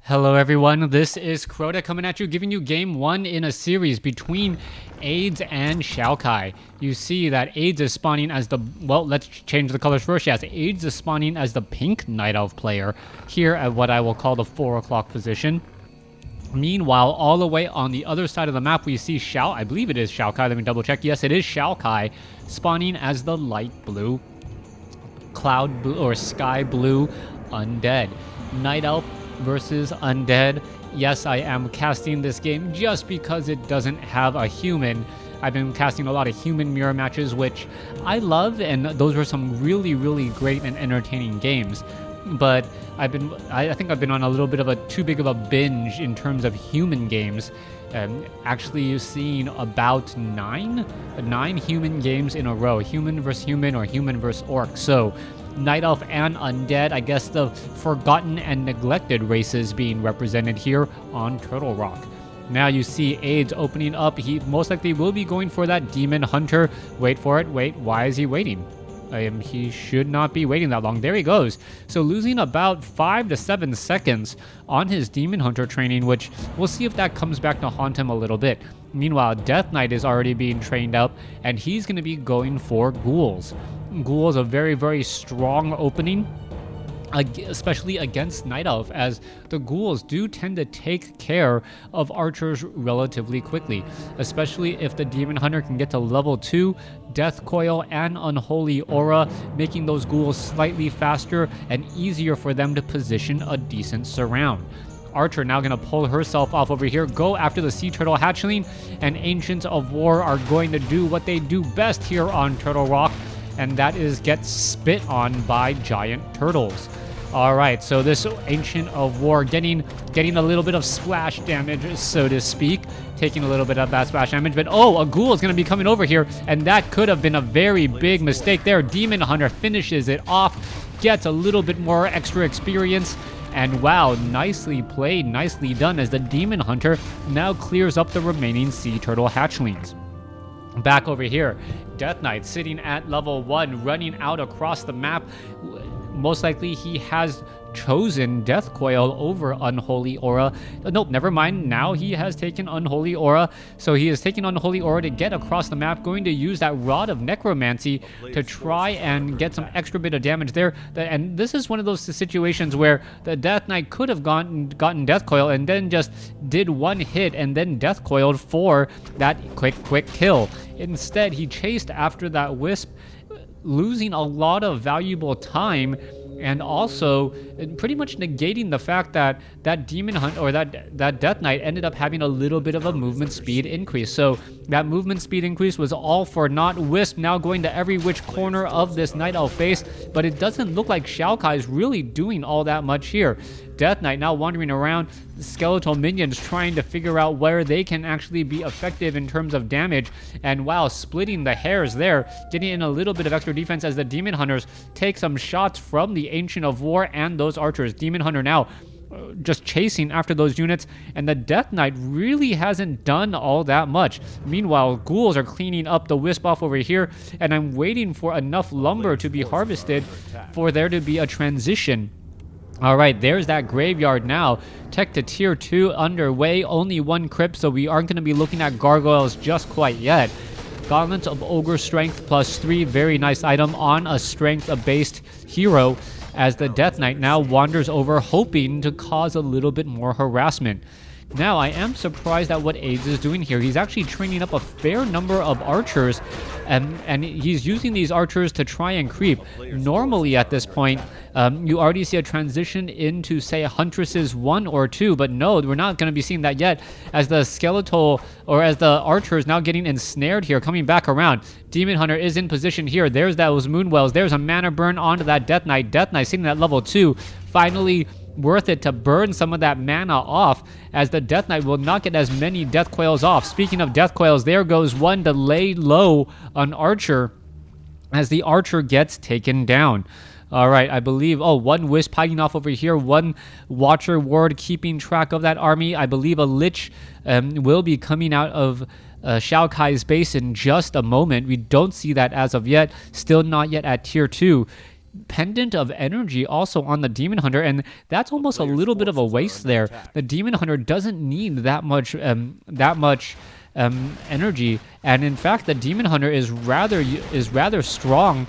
Hello everyone, this is Crota coming at you, giving you game 1 in a series between AIDS and Xiaokai. You see that AIDS is spawning as the, well, let's change the colors first. Yes, AIDS is spawning as the pink Night Elf player here at what I will call the 4 o'clock position. Meanwhile, all the way on the other side of the map, we see I believe it is Xiaokai, let me double check. Yes, it is Xiaokai, spawning as the light blue, cloud blue, or sky blue Undead. Night Elf versus Undead. Yes, I am casting this game just because it doesn't have a human. I've been casting a lot of human mirror matches, which I love, and those were some really, really great and entertaining games. But I think I've been on a little bit of a too big of a binge in terms of human games. Actually seeing about nine human games in a row, human versus human or human versus orc. So Night Elf and Undead, I guess the forgotten and neglected races being represented here on Turtle Rock. Now you see AIDS opening up. He most likely will be going for that Demon Hunter. Wait for it. Wait, why is he waiting? He should not be waiting that long. There he goes. So losing about 5 to 7 seconds on his Demon Hunter training, which we'll see if that comes back to haunt him a little bit. Meanwhile, Death Knight is already being trained up, and he's going to be going for Ghouls. Ghouls, a very, very strong opening, especially against Night Elf, as the Ghouls do tend to take care of archers relatively quickly, especially if the Demon Hunter can get to level 2, Death Coil and Unholy Aura, making those Ghouls slightly faster and easier for them to position a decent surround. Archer now going to pull herself off over here, go after the Sea Turtle Hatchling, and Ancients of War are going to do what they do best here on Turtle Rock, and that is get spit on by giant turtles. Alright, so this Ancient of War getting a little bit of splash damage, so to speak. Taking a little bit of that splash damage, but oh, a Ghoul is going to be coming over here, and that could have been a very big mistake there. Demon Hunter finishes it off, gets a little bit more extra experience, and wow, nicely played, nicely done, as the Demon Hunter now clears up the remaining Sea Turtle Hatchlings. Back over here, Death Knight sitting at level 1, running out across the map. Most likely he has chosen Death Coil over Unholy Aura. Nope, never mind. Now he has taken Unholy Aura. So he is taking Unholy Aura to get across the map, going to use that Rod of Necromancy to try and get some extra bit of damage there. And this is one of those situations where the Death Knight could have gotten Death Coil and then just did one hit and then Death Coiled for that quick kill. Instead, he chased after that Wisp, losing a lot of valuable time, and also pretty much negating the fact that that Demon Hunt or that Death Knight ended up having a little bit of a movement speed increase. So that movement speed increase was all for naught. Wisp now going to every which corner of this Night Elf base, but it doesn't look like Xiaokai is really doing all that much here. Death Knight now wandering around, the skeletal minions trying to figure out where they can actually be effective in terms of damage, and wow, splitting the hairs there, getting in a little bit of extra defense as the Demon Hunters take some shots from the Ancient of War and those archers. Demon Hunter now just chasing after those units, and the Death Knight really hasn't done all that much. Meanwhile, Ghouls are cleaning up the Wisp off over here, and I'm waiting for enough lumber to be harvested for there to be a transition. Alright, there's that graveyard now. Tech to tier 2 underway, only 1 crypt, so we aren't going to be looking at gargoyles just quite yet. Gauntlets of Ogre Strength plus 3, very nice item on a strength-based hero, as the Death Knight now wanders over, hoping to cause a little bit more harassment. Now, I am surprised at what AIDS is doing here. He's actually training up a fair number of archers, and he's using these archers to try and creep. Normally, at this point, you already see a transition into, say, Huntresses 1 or 2, but no, we're not going to be seeing that yet, as the skeletal, or as the archer is now getting ensnared here, coming back around. Demon Hunter is in position here. There's those Moonwells. There's a mana burn onto that Death Knight. Death Knight sitting at level 2, finally worth it to burn some of that mana off, as the Death Knight will not get as many Death Coils off. Speaking of Death Coils, there goes one to lay low on Archer, as the Archer gets taken down. Alright, I believe, one Wisp hiding off over here, one Watcher Ward keeping track of that army. I believe a Lich will be coming out of Xiaokai's base in just a moment. We don't see that as of yet, still not yet at tier 2. Pendant of Energy also on the Demon Hunter, and that's almost a little bit of a waste there. The Demon Hunter doesn't need that much energy, and in fact, the Demon Hunter is rather strong.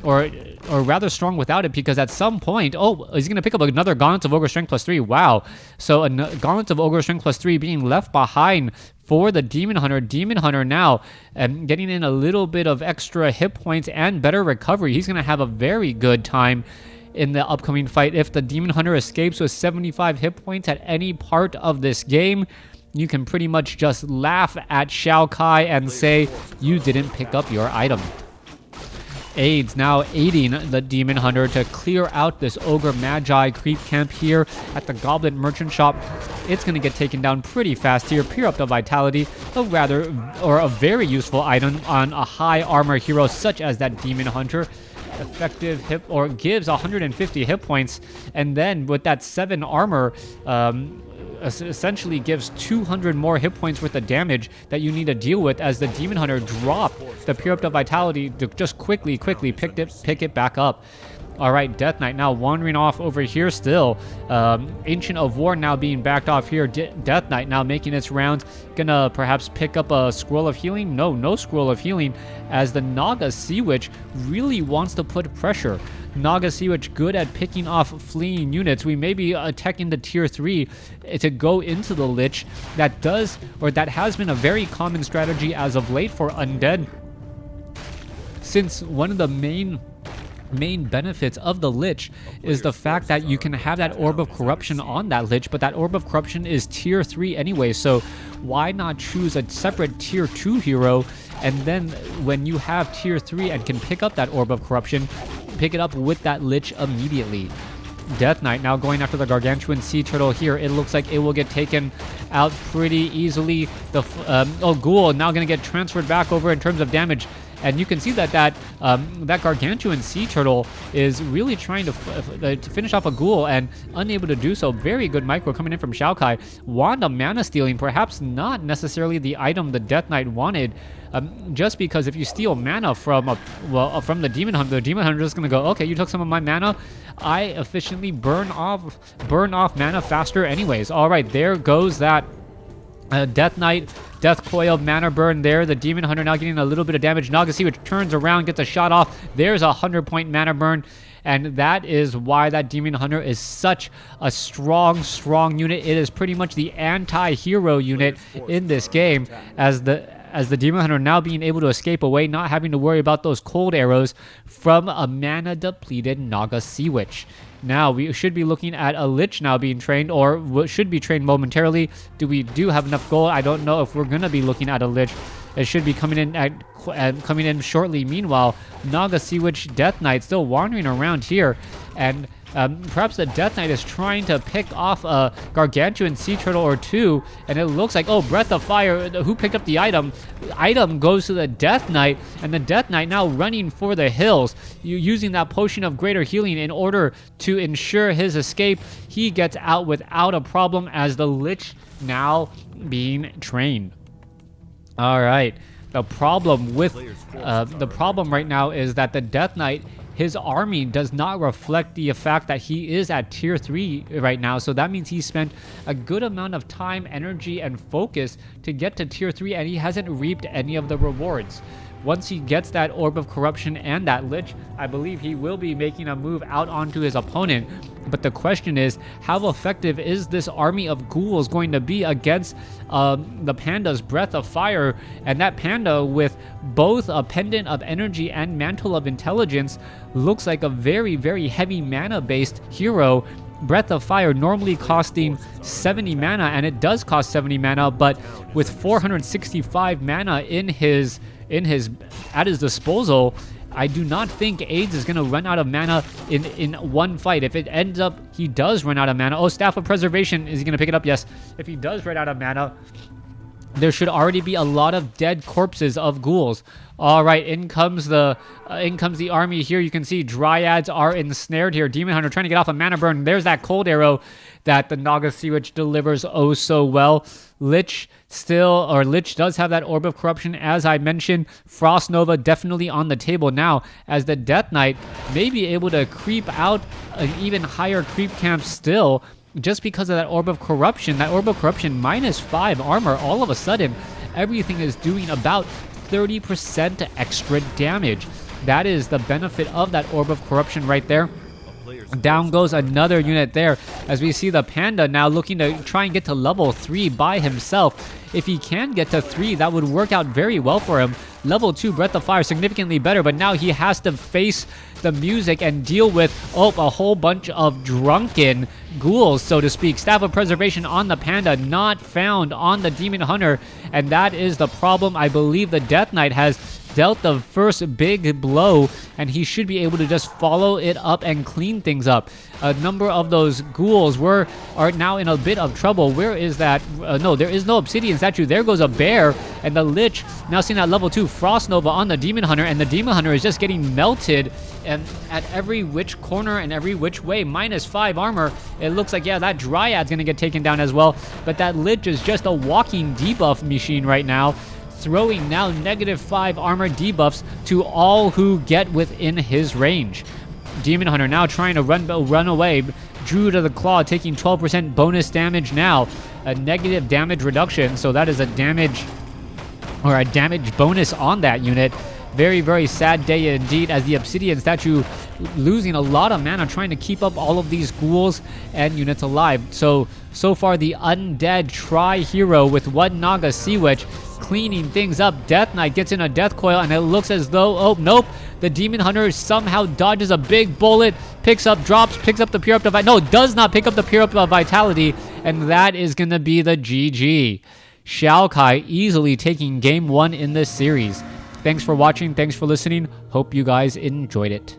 Or rather strong without it, because at some point, he's going to pick up another Gauntlet of Ogre Strength +3. Wow. So a Gauntlet of Ogre Strength +3 being left behind for the Demon Hunter. Demon Hunter now getting in a little bit of extra hit points and better recovery. He's going to have a very good time in the upcoming fight. If the Demon Hunter escapes with 75 hit points at any part of this game, you can pretty much just laugh at Xiaokai and say you didn't pick up your item. AIDS now aiding the Demon Hunter to clear out this Ogre Magi creep camp here at the Goblin Merchant Shop. It's going to get taken down pretty fast here. Pure Up the Vitality, a very useful item on a high armor hero such as that Demon Hunter. Effective hit, or gives 150 hit points, and then with that 7 armor, essentially gives 200 more hit points worth of damage that you need to deal with as the Demon Hunter dropped the Pure Up the Vitality to just quickly pick it back up. All right, Death Knight now wandering off over here still. Ancient of War now being backed off here. Death Knight now making its rounds. Gonna perhaps pick up a Scroll of Healing? No Scroll of Healing, as the Naga Sea Witch really wants to put pressure. Naga Sea Witch good at picking off fleeing units. We may be attacking the tier 3 to go into the Lich. That has been a very common strategy as of late for Undead, since one of the main benefits of the Lich is the fact that you can have that Orb of Corruption on that Lich, but that Orb of Corruption is tier 3 anyway, so why not choose a separate tier 2 hero, and then when you have tier 3 and can pick up that Orb of Corruption, pick it up with that Lich immediately. Death Knight now going after the Gargantuan Sea Turtle here. It looks like it will get taken out pretty easily. The Ghoul now going to get transferred back over in terms of damage. And you can see that Gargantuan Sea Turtle is really trying to finish off a Ghoul and unable to do so. Very good micro coming in from Xiaokai. Wanda mana stealing, perhaps not necessarily the item the Death Knight wanted. Just because if you steal mana from the Demon Hunter is just gonna go, okay, you took some of my mana. I efficiently burn off mana faster anyways. All right, there goes that Death Knight, Death Coil, Mana Burn there. The Demon Hunter now getting a little bit of damage. Naga Sea Witch turns around, gets a shot off. There's a 100-point Mana Burn. And that is why that Demon Hunter is such a strong unit. It is pretty much the anti-hero unit in this game, as the Demon Hunter now being able to escape away, not having to worry about those cold arrows from a mana-depleted Naga Sea Witch. Now, we should be looking at a Lich now being trained, or should be trained momentarily. Do we have enough gold? I don't know if we're going to be looking at a Lich. It should be coming in shortly. Meanwhile, Naga Sea Witch, Death Knight still wandering around here, and perhaps the Death Knight is trying to pick off a Gargantuan Sea Turtle or two, and it looks like, Breath of Fire, who picked up the item? The item goes to the Death Knight, and the Death Knight now running for the hills, using that Potion of Greater Healing in order to ensure his escape. He gets out without a problem as the Lich now being trained. All right, the problem right now is that the Death Knight, his army does not reflect the fact that he is at tier 3 right now. So that means he spent a good amount of time, energy, and focus to get to tier 3, and he hasn't reaped any of the rewards. Once he gets that Orb of Corruption and that Lich, I believe he will be making a move out onto his opponent. But the question is, how effective is this army of ghouls going to be against the Panda's Breath of Fire? And that Panda, with both a Pendant of Energy and Mantle of Intelligence, looks like a very, very heavy mana-based hero. Breath of Fire normally costing 70 mana, and it does cost 70 mana, but with 465 mana at his disposal, I do not think AIDS is going to run out of mana in one fight. If it ends up he does run out of mana, Staff of Preservation, is he going to pick it up? Yes. If he does run out of mana, there should already be a lot of dead corpses of ghouls. All right, in comes the army here. You can see dryads are ensnared here. Demon Hunter trying to get off a mana burn. There's that cold arrow that the Naga Sea Witch delivers oh so well. Lich does have that Orb of Corruption, as I mentioned. Frost Nova definitely on the table now, as the Death Knight may be able to creep out an even higher creep camp still, just because of that Orb of Corruption. That Orb of Corruption -5 armor, all of a sudden, everything is doing about 30% extra damage. That is the benefit of that Orb of Corruption right there. Down goes another unit there, as we see the Panda now looking to try and get to level 3 by himself. If he can get to 3, that would work out very well for him. Level 2 Breath of Fire significantly better, but now he has to face the music and deal with, a whole bunch of drunken ghouls, so to speak. Staff of Preservation on the Panda, not found on the Demon Hunter, and that is the problem. I believe the Death Knight has dealt the first big blow, and he should be able to just follow it up and clean things up. A number of those ghouls are now in a bit of trouble. Where is that? No, there is no obsidian statue. There goes a bear, and the Lich now seeing that level 2 Frost Nova on the Demon Hunter, and the Demon Hunter is just getting melted and at every which corner and every which way. -5 armor. It looks like, yeah, that Dryad's gonna get taken down as well, but that Lich is just a walking debuff machine right now, throwing now -5 armor debuffs to all who get within his range. Demon Hunter now trying to run away. Drew to the Claw taking 12% bonus damage now. A negative damage reduction, so that is a damage bonus on that unit. Very, very sad day indeed, as the Obsidian statue losing a lot of mana trying to keep up all of these ghouls and units alive. So far the Undead Tri-Hero with one Naga Sea Witch cleaning things up. Death Knight gets in a Death Coil, and it looks as though, oh, nope, the Demon Hunter somehow dodges a big bullet, picks up the Pure Up to Vitality. No, does not pick up the Pure Up to Vitality, and that is going to be the GG. Xiaokai easily taking game 1 in this series. Thanks for watching. Thanks for listening. Hope you guys enjoyed it.